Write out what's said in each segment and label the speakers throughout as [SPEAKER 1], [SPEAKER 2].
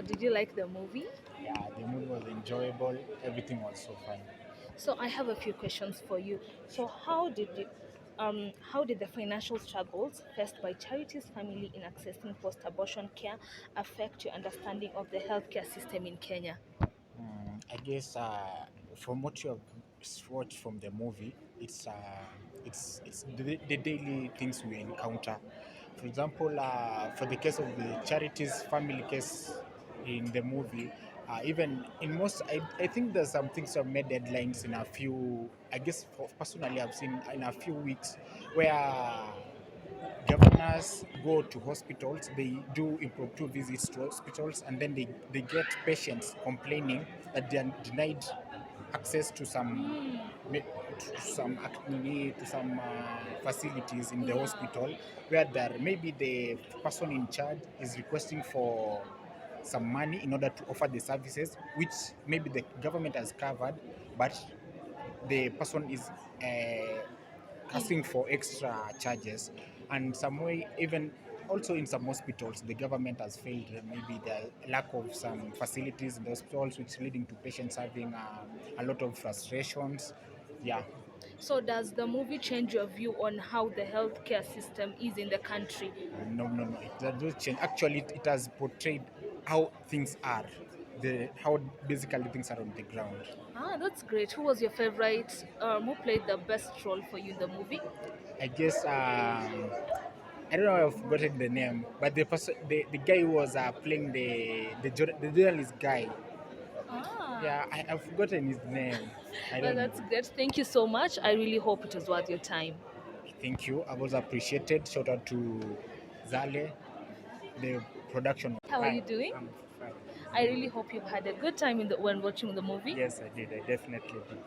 [SPEAKER 1] Did you like the movie?
[SPEAKER 2] Yeah, the movie was enjoyable. Everything was so fine.
[SPEAKER 1] So I have a few questions for you. So how did the financial struggles faced by Charity's family in accessing post-abortion care affect your understanding of the healthcare system in Kenya?
[SPEAKER 2] I guess from what you have watched from the movie, it's the daily things we encounter. For example, for the case of the charities family case in the movie, even in most, I think there's some things have made deadlines in a few. I guess personally, I've seen in a few weeks where governors go to hospitals, they do impromptu visits to hospitals, and then they get patients complaining that they are denied access to some facilities in the
[SPEAKER 1] Yeah.
[SPEAKER 2] hospital, where there maybe the person in charge is requesting for some money in order to offer the services which maybe the government has covered, but the person is asking for extra charges. And some way, even also in some hospitals the government has failed, maybe the lack of some facilities in the hospitals, which leading to patients having a lot of frustrations. Yeah.
[SPEAKER 1] So does the movie change your view on how the healthcare system is in the country?
[SPEAKER 2] No, it does change. Actually, it has portrayed how things are, the how basically things are on the ground.
[SPEAKER 1] Ah, that's great. Who was your favorite? Who played the best role for you in the movie?
[SPEAKER 2] I guess I don't know. I've forgotten the name, but the guy who was playing the journalist guy.
[SPEAKER 1] Ah,
[SPEAKER 2] Yeah, I've forgotten his name. I
[SPEAKER 1] well,
[SPEAKER 2] don't know.
[SPEAKER 1] that's great. Thank you so much. I really hope it was worth your time.
[SPEAKER 2] Thank you. I was appreciated. Shout out to Zale, the production.
[SPEAKER 1] How are
[SPEAKER 2] Fine.
[SPEAKER 1] you doing?
[SPEAKER 2] I'm fine.
[SPEAKER 1] I really hope you've had a good time when watching the movie.
[SPEAKER 2] Yes, I did. I definitely did.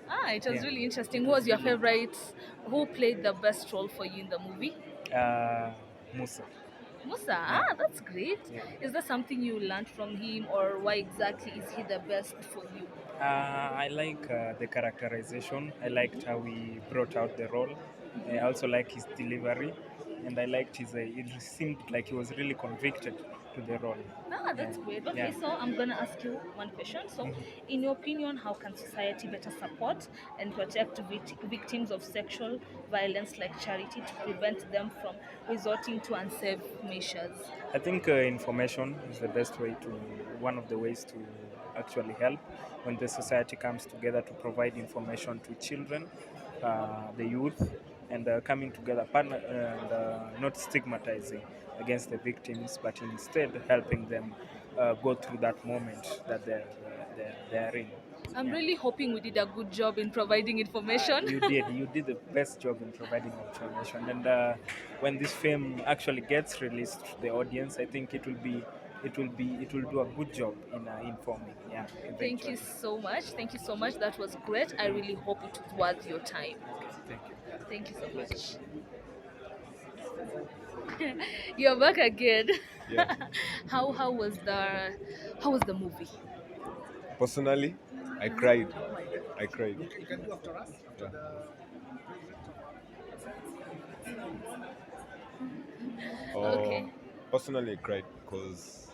[SPEAKER 1] Ah, it was
[SPEAKER 2] Yeah.
[SPEAKER 1] really interesting.
[SPEAKER 2] It
[SPEAKER 1] Who was
[SPEAKER 2] was
[SPEAKER 1] your
[SPEAKER 2] really
[SPEAKER 1] favorite? Who played the best role for you in the movie?
[SPEAKER 2] Musa.
[SPEAKER 1] Musa.
[SPEAKER 2] Yeah.
[SPEAKER 1] Ah, that's great.
[SPEAKER 2] Yeah.
[SPEAKER 1] Is there something you learned from him, or why exactly is he the best for you?
[SPEAKER 3] I like the characterization. I liked how he brought out the role. I also like his delivery, and I liked his. It seemed like he was really convicted to the role.
[SPEAKER 1] Ah,
[SPEAKER 3] Yeah,
[SPEAKER 1] that's great.
[SPEAKER 3] yeah.
[SPEAKER 1] Okay, so I'm gonna ask you one question. So, in your opinion, how can society better support and protect victims of sexual violence like Charity to prevent them from resorting to unsafe measures?
[SPEAKER 3] I think information is the best way to, one of the ways to actually help when the society comes together to provide information to children, the youth, and coming together, and not stigmatizing against the victims, but instead helping them go through that moment that they're in.
[SPEAKER 1] I'm
[SPEAKER 3] Yeah.
[SPEAKER 1] really hoping we did a good job in providing information.
[SPEAKER 3] You did the best job in providing information, and when this film actually gets released to the audience, I think it will do a good job in informing. Yeah,
[SPEAKER 1] Thank you
[SPEAKER 3] eventually.
[SPEAKER 1] so much. Thank you so much. That was great. I really hope it was worth your time.
[SPEAKER 3] Okay, thank you.
[SPEAKER 1] Thank you so much. You're back again.
[SPEAKER 4] Yeah.
[SPEAKER 1] How was the movie?
[SPEAKER 4] Personally, I cried. I cried. Yeah.
[SPEAKER 1] Okay.
[SPEAKER 4] Personally, I cried because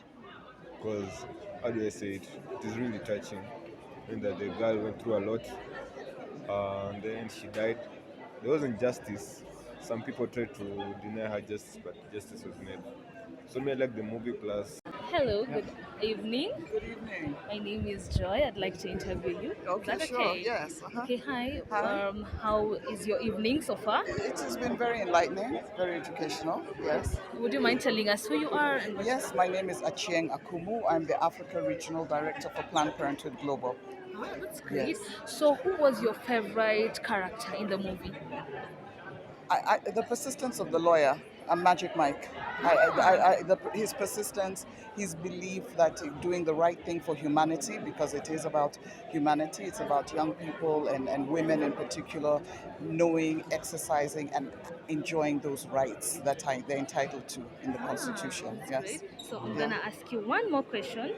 [SPEAKER 4] how do I say it? It is really touching. And that the girl went through a lot, and then she died. There wasn't justice. Some people tried to deny her justice, but justice was made. So me, I like the movie plus.
[SPEAKER 1] Hello, good evening.
[SPEAKER 5] Good evening.
[SPEAKER 1] My name is Joy. I'd like to interview you. Is
[SPEAKER 5] Okay,
[SPEAKER 1] that
[SPEAKER 5] sure.
[SPEAKER 1] okay?
[SPEAKER 5] Yes. Uh-huh.
[SPEAKER 1] Okay, hi.
[SPEAKER 5] Hi.
[SPEAKER 1] How is your evening so far?
[SPEAKER 5] It has been very enlightening, very educational. Yes.
[SPEAKER 1] Would you mind telling us who you are and what?
[SPEAKER 5] Yes, my name is Achieng Akumu. I'm the Africa Regional Director for Planned Parenthood Global.
[SPEAKER 1] Ah, that's great.
[SPEAKER 5] Yes.
[SPEAKER 1] So, who was your favorite character in the movie?
[SPEAKER 5] The persistence of the lawyer, Magic Mike. His persistence, his belief that doing the right thing for humanity, because it is about humanity, it's about young people and women in particular, knowing, exercising, and enjoying those rights that they're entitled to in the Constitution.
[SPEAKER 1] That's
[SPEAKER 5] Yes.
[SPEAKER 1] great. So I'm
[SPEAKER 5] Yeah.
[SPEAKER 1] gonna ask you one more question.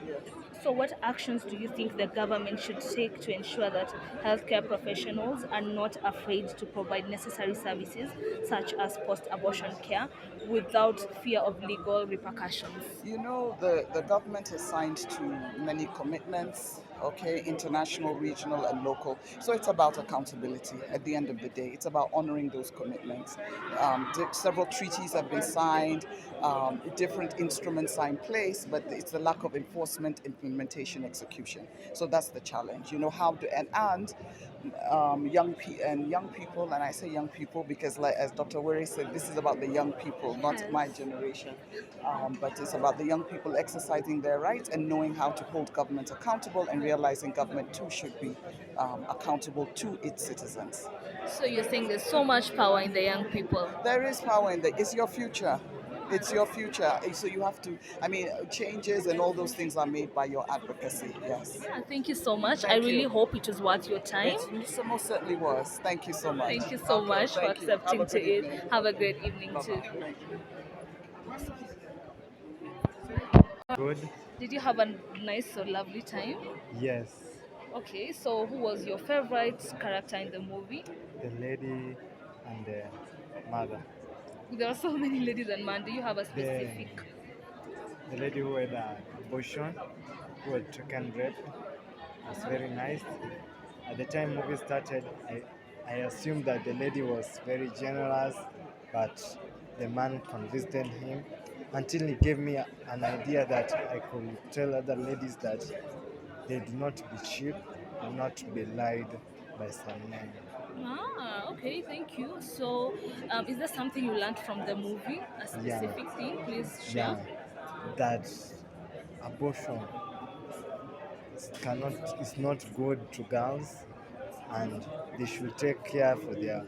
[SPEAKER 1] So what actions do you think the government should take to ensure that healthcare professionals are not afraid to provide necessary services such as post-abortion care without fear of legal repercussions?
[SPEAKER 5] You know, the government has signed to many commitments, okay, international, regional, and local. So it's about accountability at the end of the day. It's about honoring those commitments. Several treaties have been signed, different instruments are in place, but it's the lack of enforcement, implementation, execution. So that's the challenge. You know, how to, and young people, and I say young people because, like as Dr. Were said, this is about the young people, not my
[SPEAKER 1] Yes.
[SPEAKER 5] generation, but it's about the young people exercising their rights and knowing how to hold government accountable and realizing government too should be accountable to its citizens.
[SPEAKER 1] So you're saying there's so much power in the young people.
[SPEAKER 5] There is power in the. It's your future. It's your future. So you have to. I mean, changes and all those things are made by your advocacy. Yes.
[SPEAKER 1] Yeah, thank you so much. I
[SPEAKER 5] Thank
[SPEAKER 1] really
[SPEAKER 5] you.
[SPEAKER 1] hope it was worth your time.
[SPEAKER 5] It most certainly was. Thank you so much.
[SPEAKER 1] Thank you so
[SPEAKER 5] Okay,
[SPEAKER 1] much for
[SPEAKER 5] thank you. Have
[SPEAKER 1] accepting
[SPEAKER 5] a
[SPEAKER 1] to
[SPEAKER 5] good
[SPEAKER 1] it.
[SPEAKER 5] evening.
[SPEAKER 1] Have a great evening too.
[SPEAKER 5] Bye-bye. Thank you.
[SPEAKER 6] Good.
[SPEAKER 1] Did you have a nice or lovely time?
[SPEAKER 6] Yes.
[SPEAKER 1] Okay, so who was your favorite character in the movie?
[SPEAKER 6] The lady and the mother.
[SPEAKER 1] There are so many ladies and man. Do you have a
[SPEAKER 6] The,
[SPEAKER 1] specific?
[SPEAKER 6] the lady who had an abortion, who had taken rape, was very nice. At the time movie started, I assumed that the lady was very generous, but the man convinced him until he gave me an idea that I could tell other ladies that they do not be cheap, do not be lied by some men.
[SPEAKER 1] Ah, okay, thank you. So, is there something you learned from the movie? A
[SPEAKER 6] Yeah.
[SPEAKER 1] specific thing? Please
[SPEAKER 6] Yeah,
[SPEAKER 1] share.
[SPEAKER 6] that abortion is not good to girls, and they should take care for their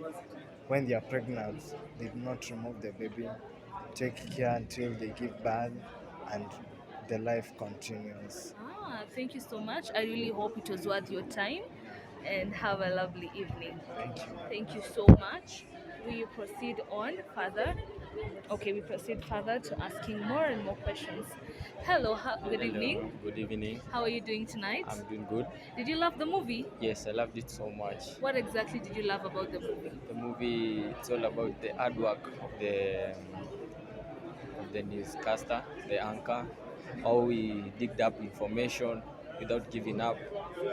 [SPEAKER 6] when they are pregnant. They do not remove the baby. Take care until they give birth, and the life continues.
[SPEAKER 1] Ah, thank you so much. I really hope it was worth your time and have a lovely evening.
[SPEAKER 6] Thank you.
[SPEAKER 1] Thank you so much. We proceed on further. Okay, we proceed further to asking more and more questions. Hello, good evening.
[SPEAKER 7] Hello, good evening.
[SPEAKER 1] How are you doing tonight?
[SPEAKER 7] I'm doing good.
[SPEAKER 1] Did you love the movie?
[SPEAKER 7] Yes, I loved it so much.
[SPEAKER 1] What exactly did you love about the movie?
[SPEAKER 7] The movie, it's all about the hard work of the newscaster, the anchor, how he digged up information without giving up.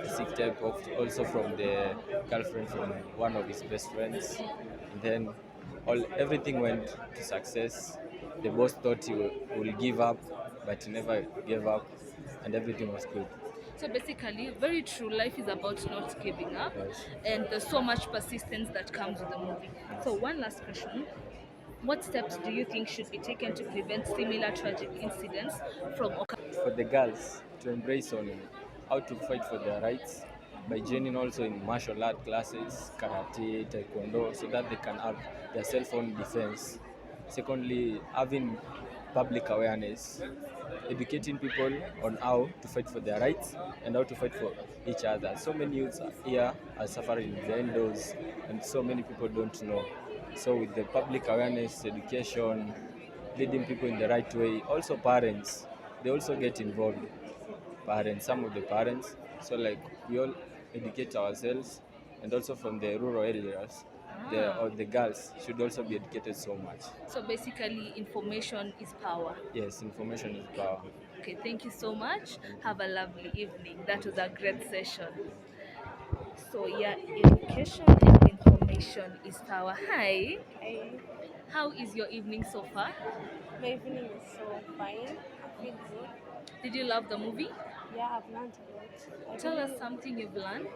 [SPEAKER 7] Received help also from the girlfriend from one of his best friends, and then everything went to success. The boss thought will give up, but he never gave up, and everything was good.
[SPEAKER 1] So basically, very true. Life is about not giving up,
[SPEAKER 7] Yes.
[SPEAKER 1] and there's so much persistence that comes with the movie. So one last question: what steps do you think should be taken to prevent similar tragic incidents from occurring?
[SPEAKER 7] For the girls to embrace on how to fight for their rights by joining also in martial art classes, karate, taekwondo, so that they can have their self-own defense. Secondly, having public awareness, educating people on how to fight for their rights and how to fight for each other. So many youths here are suffering vendors, and so many people don't know. So with the public awareness, education, leading people in the right way, also parents, they also get involved. Parents, some of the parents, so like we all educate ourselves, and also from the rural areas, the girls should also be educated so much.
[SPEAKER 1] So basically, information is power.
[SPEAKER 7] Yes, information is power.
[SPEAKER 1] Okay, thank you so much. Have a lovely evening. That was a great session. So yeah, education and information is power. Hi,
[SPEAKER 8] I,
[SPEAKER 1] how is your evening so far?
[SPEAKER 8] my evening is so fine. I feel good.
[SPEAKER 1] Did you love the movie?
[SPEAKER 8] Yeah, I've learned a lot.
[SPEAKER 1] Tell us something you've learned.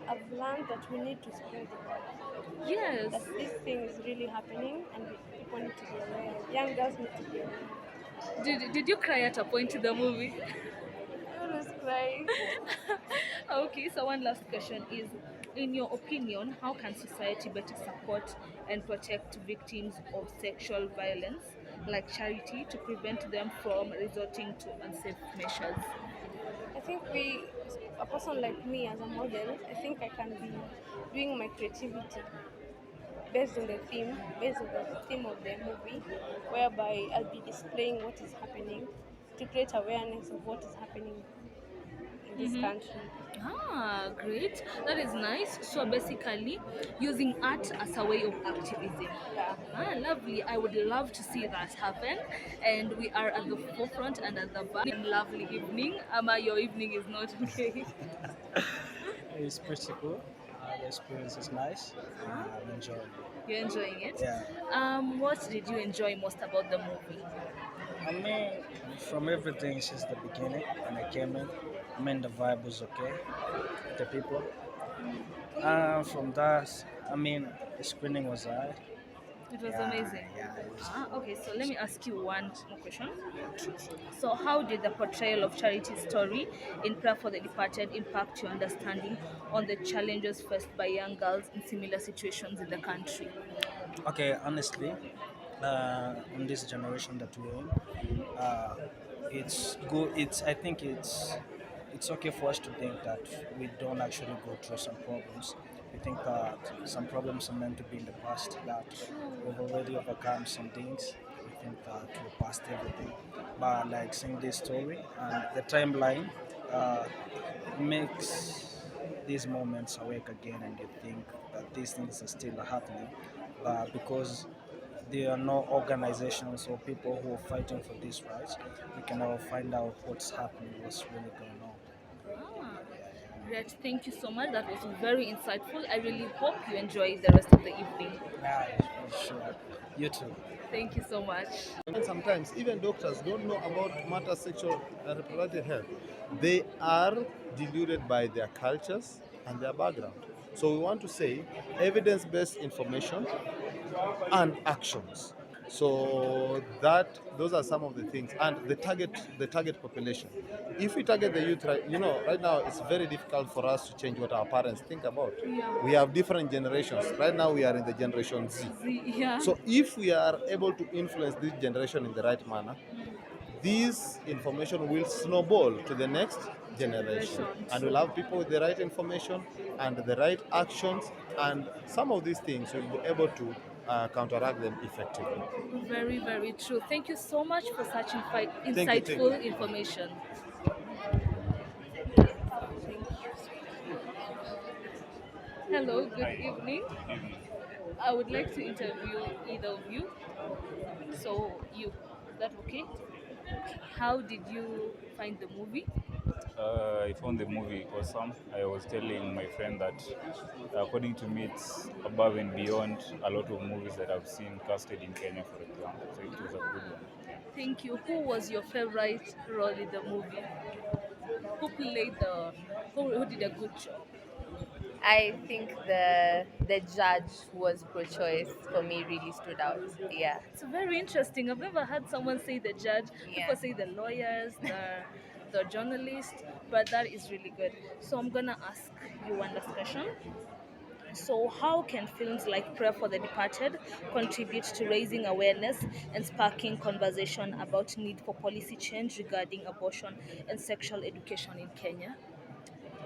[SPEAKER 8] I've learned that we need to spread the word.
[SPEAKER 1] Yes.
[SPEAKER 8] That this thing is really happening and people need to be aware. Young girls need to be aware.
[SPEAKER 1] Did you cry at a point in the movie?
[SPEAKER 8] I always cry.
[SPEAKER 1] Okay, so one last question is, in your opinion, how can society better support and protect victims of sexual violence, like charity, to prevent them from resorting to unsafe measures?
[SPEAKER 8] I think a person like me as a model, I think I can be doing my creativity based on the theme of the movie, whereby I'll be displaying what is happening to create awareness of what is happening in this country.
[SPEAKER 1] Ah, great. That is nice. So basically, using art as a way of activism.
[SPEAKER 8] Yeah.
[SPEAKER 1] Ah, lovely. I would love to see that happen. And we are at the forefront and at the back. Lovely evening. Ama, your evening is not okay.
[SPEAKER 9] It's pretty cool. The experience is nice. I'm enjoying it.
[SPEAKER 1] You're enjoying it?
[SPEAKER 9] Yeah.
[SPEAKER 1] What did you enjoy most about the movie?
[SPEAKER 9] I mean, from everything since the beginning when I came in, I mean, the vibe was okay. The people. From that, I mean, the screening was alright.
[SPEAKER 1] It was
[SPEAKER 9] Yeah,
[SPEAKER 1] amazing.
[SPEAKER 9] yeah, it was.
[SPEAKER 1] Okay, so let me ask you one more question. So, how did the portrayal of Charity's story in Prayer for the Departed impact your understanding on the challenges faced by young girls in similar situations in the country?
[SPEAKER 9] Okay, honestly, in this generation that we're in, it's good. I think it's okay for us to think that we don't actually go through some problems. We think that some problems are meant to be in the past. That we've already overcome some things. We think that we passed everything. But like seeing this story and the timeline makes these moments awake again, and you think that these things are still happening, but because there are no organizations or people who are fighting for these rights, we can now find out what's happening, what's really going on.
[SPEAKER 1] Ah, great. Thank you so much. That was very insightful. I really hope you enjoy the rest of the evening.
[SPEAKER 9] Yeah, sure. You too.
[SPEAKER 1] Thank you so much.
[SPEAKER 10] And sometimes even doctors don't know about matters sexual and reproductive health. They are deluded by their cultures and their background. So we want to say evidence-based information and actions. So those are some of the things, and the target population. If we target the youth, right now it's very difficult for us to change what our parents think about. We have different generations. Right now we are in the generation Z.
[SPEAKER 1] Yeah.
[SPEAKER 10] So if we are able to influence this generation in the right manner, this information will snowball to the next generation, and we'll have people with the right information and the right actions, and some of these things will be able to counteract them effectively.
[SPEAKER 1] Very, very true. Thank you so much for such
[SPEAKER 10] you.
[SPEAKER 1] insightful information. Hello, good evening. I would like to interview either of you. So, you, is that okay? How did you find the movie?
[SPEAKER 11] I found the movie awesome. I was telling my friend that, according to me, it's above and beyond a lot of movies that I've seen casted in Kenya, for example. So it was a good one.
[SPEAKER 1] Thank you. Who was your favorite role in the movie? Who did a good job?
[SPEAKER 12] I think the judge who was pro-choice for me really stood out. Yeah.
[SPEAKER 1] It's very interesting. I've never had someone say the judge.
[SPEAKER 12] Yeah.
[SPEAKER 1] People say the lawyers, the journalist, but that is really good. So I'm gonna ask you one last question. So how can films like Prayer for the Departed contribute to raising awareness and sparking conversation about need for policy change regarding abortion and sexual education in Kenya?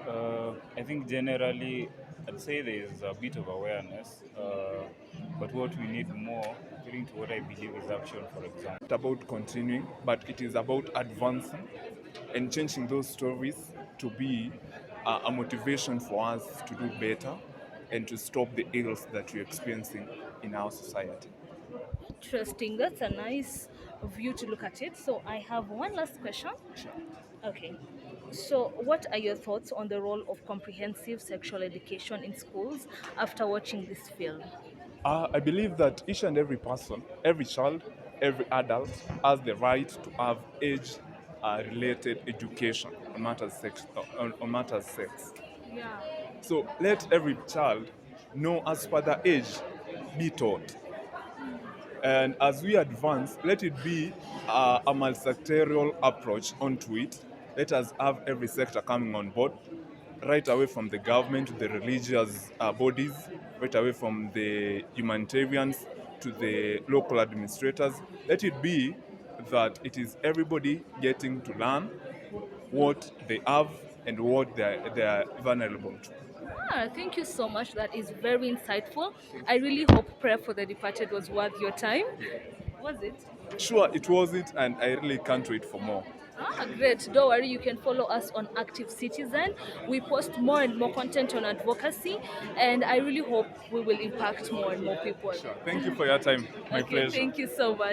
[SPEAKER 11] I think generally, I'd say there's a bit of awareness, but what we need more, according to what I believe, is action, for example.
[SPEAKER 13] It's about continuing, but it is about advancing and changing those stories to be a motivation for us to do better and to stop the ills that we're experiencing in our society.
[SPEAKER 1] Interesting. That's a nice view to look at it. So I have one last question. Okay. So what are your thoughts on the role of comprehensive sexual education in schools after watching this film?
[SPEAKER 13] I believe that each and every person, every child, every adult has the right to have age-related education on matters sex.
[SPEAKER 1] Yeah.
[SPEAKER 13] So let every child know as per their age, be taught. And as we advance, let it be a multisectorial approach onto it. Let us have every sector coming on board, right away from the government to the religious bodies, right away from the humanitarians to the local administrators. Let it be that it is everybody getting to learn what they have and what they are vulnerable to.
[SPEAKER 1] Thank you so much. That is very insightful. I really hope Prayer for the Departed was worth your time. Was it?
[SPEAKER 13] Sure, it was it, and I really can't wait for more.
[SPEAKER 1] Great. Don't worry, you can follow us on Active Citizen. We post more and more content on advocacy, and I really hope we will impact more and more people.
[SPEAKER 13] Thank you for your time. My
[SPEAKER 1] Okay,
[SPEAKER 13] pleasure.
[SPEAKER 1] thank you so much.